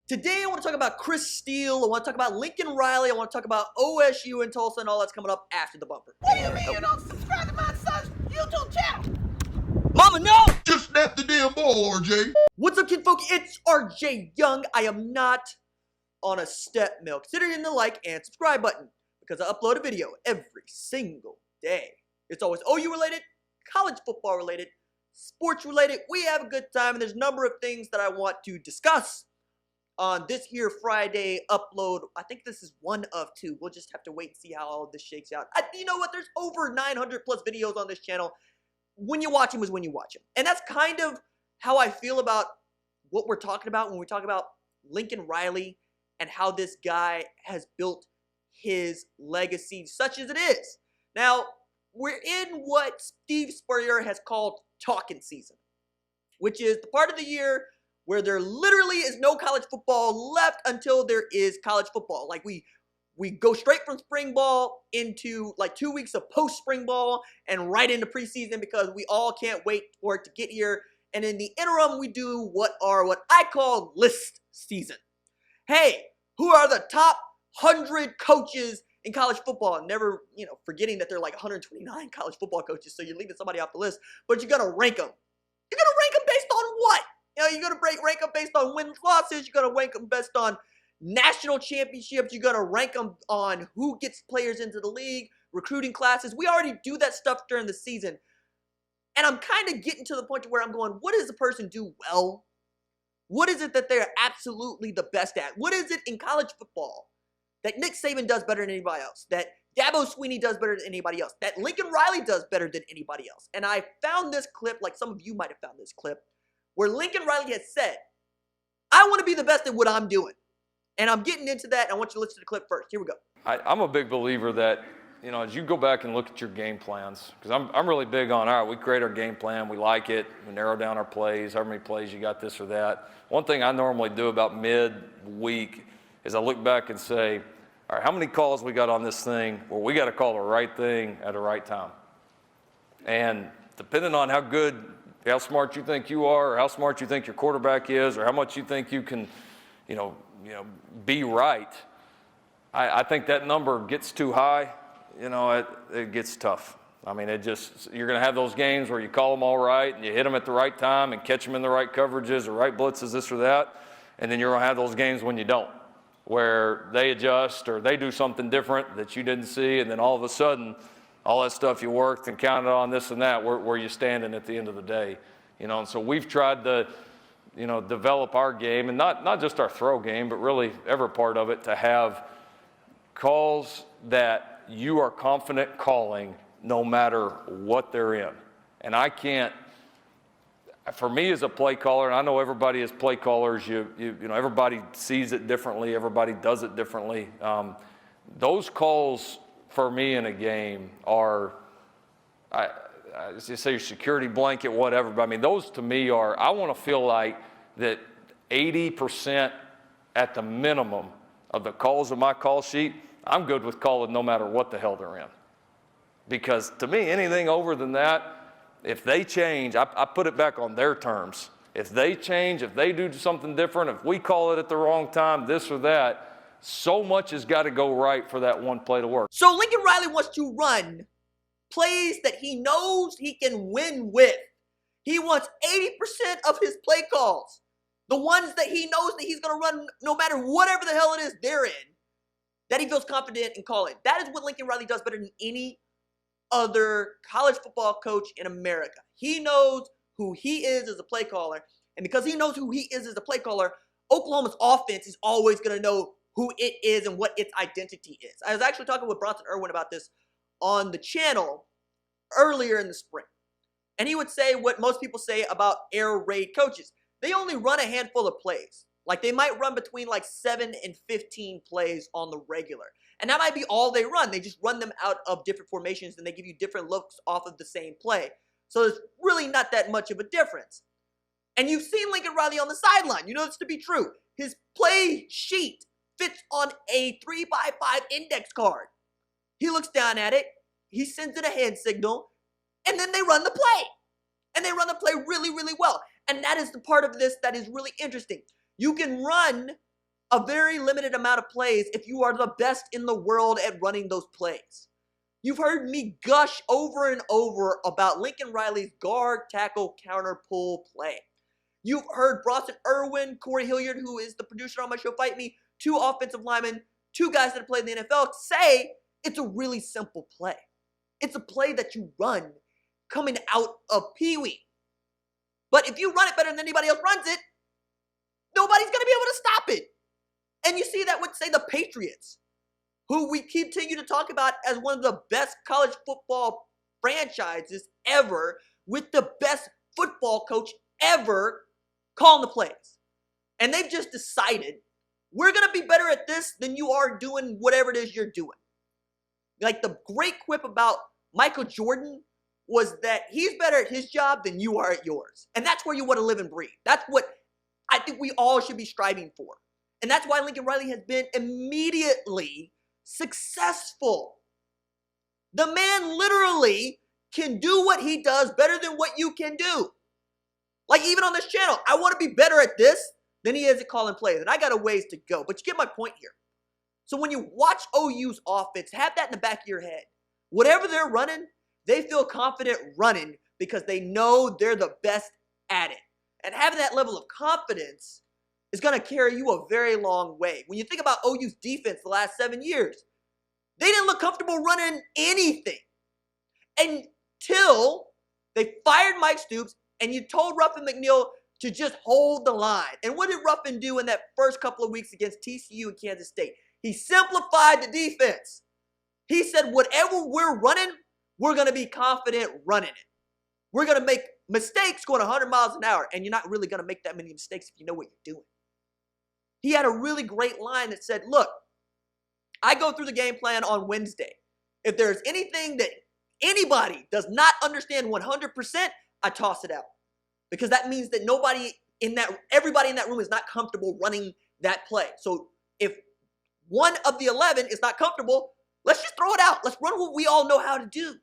Today I want to talk about Chris Steele, I want to talk about Lincoln Riley, I want to talk about OSU and Tulsa, and all that's coming up after the bumper. What do you mean you don't subscribe to my son's YouTube channel? Mama, no! Just snap the damn ball, RJ. What's up, kidfolk? It's RJ Young. I am not on a step mill. Consider hitting the like and subscribe button because I upload a video every single day. It's always OU related, college football related, sports related. We have a good time, and there's a number of things that I want to discuss on this here Friday upload. I think this is one of two. We'll just have to wait and see how all of this shakes out. You know what? There's over 900 plus videos on this channel. When you watch them is when you watch them. And that's kind of how I feel about what we're talking about when we talk about Lincoln Riley and how this guy has built his legacy such as it is. Now, we're in what Steve Spurrier has called talking season, which is the part of the year where there literally is no college football left until there is college football. Like we go straight from spring ball into like 2 weeks of post-spring ball and right into preseason because we all can't wait for it to get here. And in the interim, we do what I call list season. Hey, who are the top 100 coaches in college football? Never, forgetting that there are like 129 college football coaches, so you're leaving somebody off the list, but you're going to rank them. You're going to rank them based on what? You're going to rank them based on wins, losses. You're going to rank them based on national championships. You're going to rank them on who gets players into the league, recruiting classes. We already do that stuff during the season. And I'm kind of getting to the point where I'm going, what does the person do well? What is it that they're absolutely the best at? What is it in college football that Nick Saban does better than anybody else? That Dabo Swinney does better than anybody else? That Lincoln Riley does better than anybody else? And I found this clip, like some of you might have found this clip, where Lincoln Riley has said, I want to be the best at what I'm doing. And I'm getting into that, and I want you to listen to the clip first. Here we go. I'm a big believer that, as you go back and look at your game plans, because I'm really big on, all right, we create our game plan, we like it, we narrow down our plays, how many plays you got, this or that. One thing I normally do about mid-week is I look back and say, all right, how many calls we got on this thing where we got to call the right thing at the right time? And depending on how smart you think you are, or how smart you think your quarterback is, or how much you think you can, be right, I think that number gets too high, it gets tough. I mean, you're going to have those games where you call them all right, and you hit them at the right time, and catch them in the right coverages, or right blitzes, this or that, and then you're going to have those games when you don't, where they adjust, or they do something different that you didn't see, and then all of a sudden, all that stuff you worked and counted on, this and that, where you standing at the end of the day, and so we've tried to, develop our game, and not just our throw game, but really every part of it, to have calls that you are confident calling no matter what they're in. And for me as a play caller, and I know everybody as play callers, everybody sees it differently, everybody does it differently. Those calls for me in a game are, I say your security blanket, whatever, but I mean, those to me are, I want to feel like that 80% at the minimum of the calls of my call sheet, I'm good with calling no matter what the hell they're in. Because to me, anything over than that, if they change, I put it back on their terms. If they change, if they do something different, if we call it at the wrong time, this or that, so much has got to go right for that one play to work. So Lincoln Riley wants to run plays that he knows he can win with. He wants 80% of his play calls, the ones that he knows that he's going to run no matter whatever the hell it is they're in, that he feels confident in calling. That is what Lincoln Riley does better than any other college football coach in America. He knows who he is as a play caller, and because he knows who he is as a play caller, Oklahoma's offense is always going to know who it is and what its identity is. I was actually talking with Bronson Irwin about this on the channel earlier in the spring. And he would say what most people say about air raid coaches. They only run a handful of plays. Like they might run between like 7 and 15 plays on the regular. And that might be all they run. They just run them out of different formations and they give you different looks off of the same play. So there's really not that much of a difference. And you've seen Lincoln Riley on the sideline. You know this to be true. His play sheet fits on a 3x5 index card. He looks down at it. He sends it a hand signal. And then they run the play. And they run the play really, really well. And that is the part of this that is really interesting. You can run a very limited amount of plays if you are the best in the world at running those plays. You've heard me gush over and over about Lincoln Riley's guard, tackle, counter, pull play. You've heard Bronson Irwin, Corey Hilliard, who is the producer on my show Fight Me, 2 offensive linemen, 2 guys that have played in the NFL, say it's a really simple play. It's a play that you run coming out of Pee-wee. But if you run it better than anybody else runs it, nobody's going to be able to stop it. And you see that with, say, the Patriots, who we continue to talk about as one of the best college football franchises ever, with the best football coach ever calling the plays. And they've just decided, we're going to be better at this than you are doing whatever it is you're doing. Like the great quip about Michael Jordan was that he's better at his job than you are at yours. And that's where you want to live and breathe. That's what I think we all should be striving for. And that's why Lincoln Riley has been immediately successful. The man literally can do what he does better than what you can do. Like even on this channel, I want to be better at this than he is at calling plays. And I got a ways to go. But you get my point here. So when you watch OU's offense, have that in the back of your head. Whatever they're running, they feel confident running because they know they're the best at it. And having that level of confidence is going to carry you a very long way. When you think about OU's defense the last 7 years, they didn't look comfortable running anything until they fired Mike Stoops and you told Ruffin McNeil to just hold the line. And what did Ruffin do in that first couple of weeks against TCU and Kansas State? He simplified the defense. He said, whatever we're running, we're going to be confident running it. We're going to make mistakes going 100 miles an hour, and you're not really going to make that many mistakes if you know what you're doing. He had a really great line that said, look, I go through the game plan on Wednesday. If there's anything that anybody does not understand 100%, I toss it out. Because that means that everybody in that room is not comfortable running that play. So if one of the 11 is not comfortable, let's just throw it out. Let's run what we all know how to do.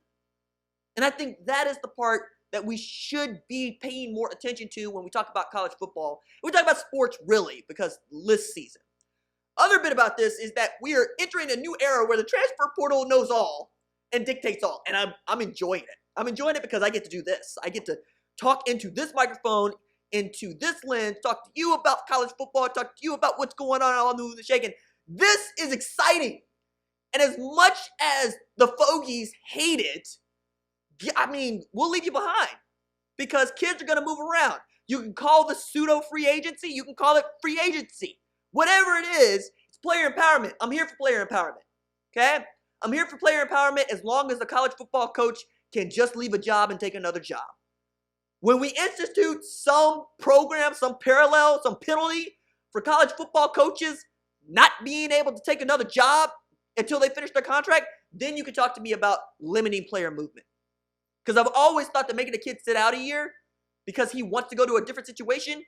And I think that is the part that we should be paying more attention to when we talk about college football. We talk about sports really because this season. Other bit about this is that we are entering a new era where the transfer portal knows all and dictates all. And I'm enjoying it. I'm enjoying it because I get to do this. I get to talk into this microphone, into this lens, talk to you about college football, talk to you about what's going on the shaking. This is exciting. And as much as the fogies hate it, I mean, we'll leave you behind because kids are going to move around. You can call the pseudo free agency. You can call it free agency. Whatever it is, it's player empowerment. I'm here for player empowerment. Okay? I'm here for player empowerment as long as the college football coach can just leave a job and take another job. When we institute some program, some parallel, some penalty for college football coaches not being able to take another job until they finish their contract, then you can talk to me about limiting player movement. Because I've always thought that making a kid sit out a year because he wants to go to a different situation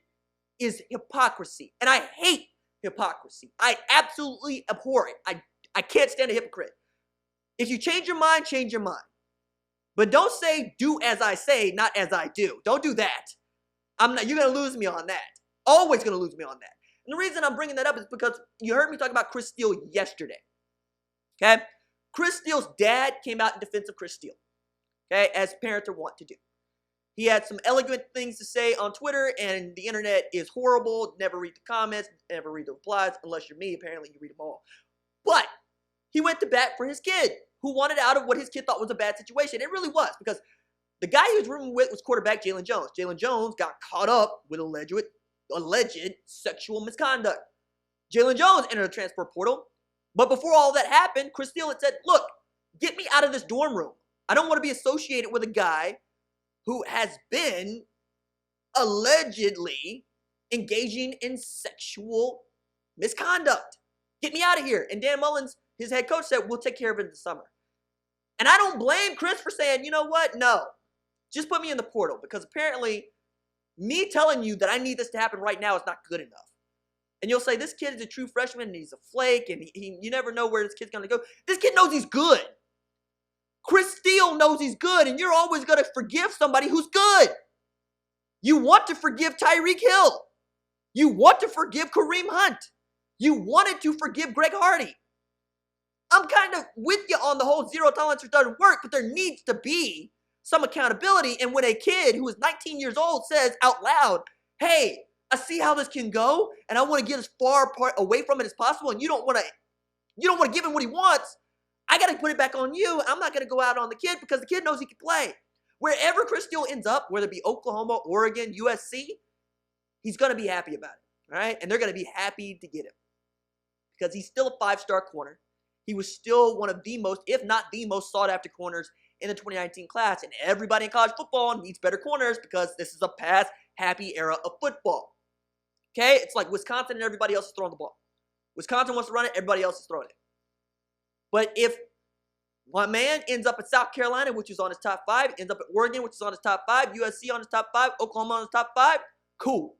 is hypocrisy. And I hate hypocrisy. I absolutely abhor it. I can't stand a hypocrite. If you change your mind, change your mind. But don't say, do as I say, not as I do. Don't do that. You're going to lose me on that. Always going to lose me on that. And the reason I'm bringing that up is because you heard me talk about Chris Steele yesterday. Okay? Chris Steele's dad came out in defense of Chris Steele. Okay? As parents are wont to do. He had some elegant things to say on Twitter, and the internet is horrible. Never read the comments, never read the replies, unless you're me. Apparently, you read them all. But he went to bat for his kid, who wanted out of what his kid thought was a bad situation. It really was, because the guy he was rooming with was quarterback Jalen Jones. Jalen Jones got caught up with alleged sexual misconduct. Jalen Jones entered the transfer portal, but before all that happened, Chris Steele had said, look, get me out of this dorm room. I don't want to be associated with a guy who has been allegedly engaging in sexual misconduct. Get me out of here. And Dan Mullins, his head coach, said, we'll take care of it in the summer. And I don't blame Chris for saying, you know what? No, just put me in the portal, because apparently me telling you that I need this to happen right now is not good enough. And you'll say, this kid is a true freshman and he's a flake and you never know where this kid's going to go. This kid knows he's good. Chris Steele knows he's good, and you're always going to forgive somebody who's good. You want to forgive Tyreek Hill. You want to forgive Kareem Hunt. You wanted to forgive Greg Hardy. I'm kind of with you on the whole zero tolerance for doesn't work, but there needs to be some accountability. And when a kid who is 19 years old says out loud, hey, I see how this can go, and I want to get as far away from it as possible, and you don't want to give him what he wants, I got to put it back on you. I'm not going to go out on the kid because the kid knows he can play. Wherever Chris Steele ends up, whether it be Oklahoma, Oregon, USC, he's going to be happy about it, all right? And they're going to be happy to get him because he's still a 5-star corner. He was still one of the most, if not the most sought-after corners in the 2019 class. And everybody in college football needs better corners because this is a pass-happy era of football. Okay? It's like Wisconsin and everybody else is throwing the ball. Wisconsin wants to run it, everybody else is throwing it. But if one man ends up at South Carolina, which is on his top 5, ends up at Oregon, which is on his top 5, USC on his top 5, Oklahoma on his top 5, cool.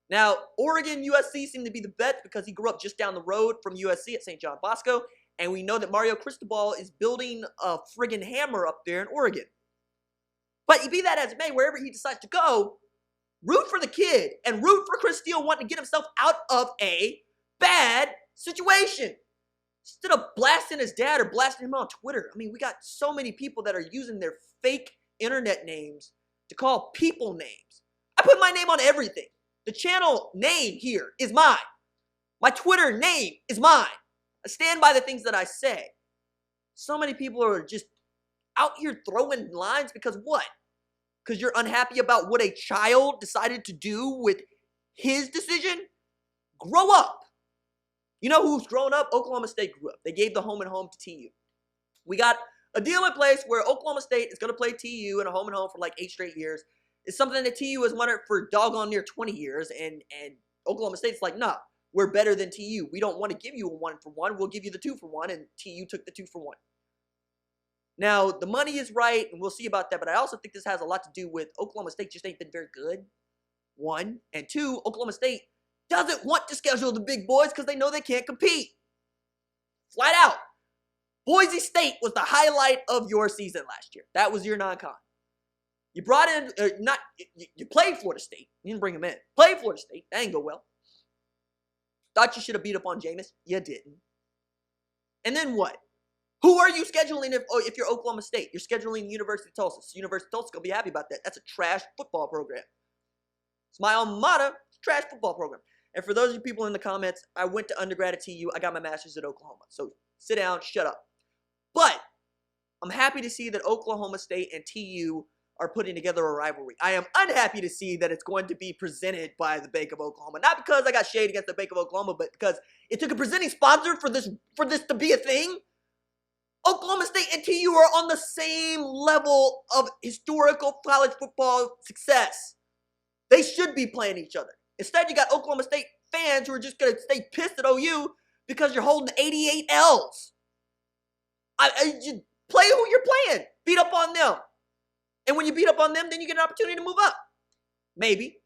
Now, Oregon, USC seem to be the bets because he grew up just down the road from USC at St. John Bosco, and we know that Mario Cristobal is building a friggin' hammer up there in Oregon. But be that as it may, wherever he decides to go, root for the kid and root for Chris Steele wanting to get himself out of a bad situation. Instead of blasting his dad or blasting him on Twitter. I mean, we got so many people that are using their fake internet names to call people names. I put my name on everything. The channel name here is mine. My Twitter name is mine. I stand by the things that I say. So many people are just out here throwing lines because what? Because you're unhappy about what a child decided to do with his decision? Grow up. You know who's grown up? Oklahoma State grew up. They gave the home and home to TU. We got a deal in place where Oklahoma State is going to play TU in a home and home for like 8 straight years. It's something that TU has wanted for doggone near 20 years, and Oklahoma State's like, nah, we're better than TU. We don't want to give you a 1-for-1. We'll give you the 2-for-1, and TU took the 2-for-1. Now, the money is right, and we'll see about that, but I also think this has a lot to do with Oklahoma State just ain't been very good, 1. And 2, Oklahoma State doesn't want to schedule the big boys because they know they can't compete. Flat out. Boise State was the highlight of your season last year. That was your non-con. You brought in, you played Florida State. You didn't bring them in. Played Florida State. That ain't go well. Thought you should have beat up on Jameis. You didn't. And then what? Who are you scheduling if you're Oklahoma State? You're scheduling University of Tulsa. So University of Tulsa's going to be happy about that. That's a trash football program. It's my alma mater. It's a trash football program. And for those of you people in the comments, I went to undergrad at TU. I got my master's at Oklahoma. So sit down, shut up. But I'm happy to see that Oklahoma State and TU are putting together a rivalry. I am unhappy to see that it's going to be presented by the Bank of Oklahoma. Not because I got shade against the Bank of Oklahoma, but because it took a presenting sponsor for this to be a thing. Oklahoma State and TU are on the same level of historical college football success. They should be playing each other. Instead, you got Oklahoma State fans who are just going to stay pissed at OU because you're holding 88 L's. You play who you're playing. Beat up on them. And when you beat up on them, then you get an opportunity to move up. Maybe.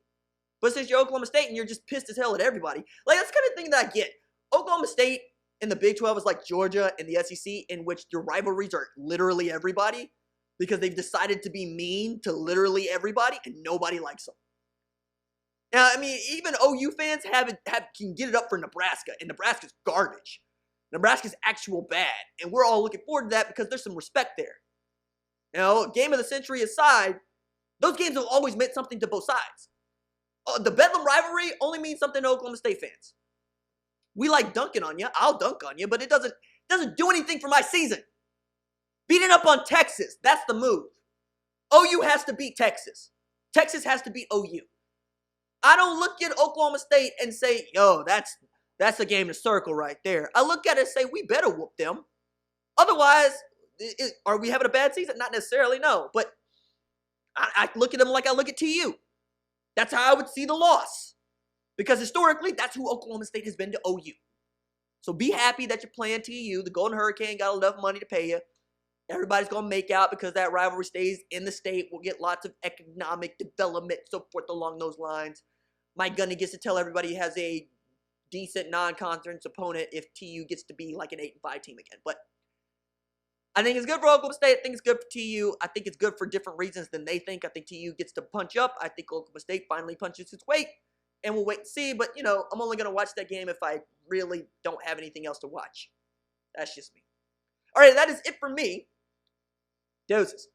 But since you're Oklahoma State and you're just pissed as hell at everybody, like that's the kind of thing that I get. Oklahoma State in the Big 12 is like Georgia and the SEC, in which your rivalries are literally everybody because they've decided to be mean to literally everybody and nobody likes them. Now, I mean, even OU fans can get it up for Nebraska, and Nebraska's garbage. Nebraska's actual bad, and we're all looking forward to that because there's some respect there. You know, game of the century aside, those games have always meant something to both sides. The Bedlam rivalry only means something to Oklahoma State fans. We like dunking on you. I'll dunk on you, but it doesn't do anything for my season. Beating up on Texas, that's the move. OU has to beat Texas. Texas has to beat OU. I don't look at Oklahoma State and say, yo, that's a game to circle right there. I look at it and say, we better whoop them. Otherwise, are we having a bad season? Not necessarily, no. But I look at them like I look at TU. That's how I would see the loss. Because historically, that's who Oklahoma State has been to OU. So be happy that you're playing TU. The Golden Hurricane got enough money to pay you. Everybody's going to make out because that rivalry stays in the state. We'll get lots of economic development, so forth along those lines. Mike Gundy gets to tell everybody he has a decent non-conference opponent if TU gets to be like an 8-5 team again. But I think it's good for Oklahoma State. I think it's good for TU. I think it's good for different reasons than they think. I think TU gets to punch up. I think Oklahoma State finally punches its weight. And we'll wait and see. But, you know, I'm only going to watch that game if I really don't have anything else to watch. That's just me. Alright, that is it for me. Doses.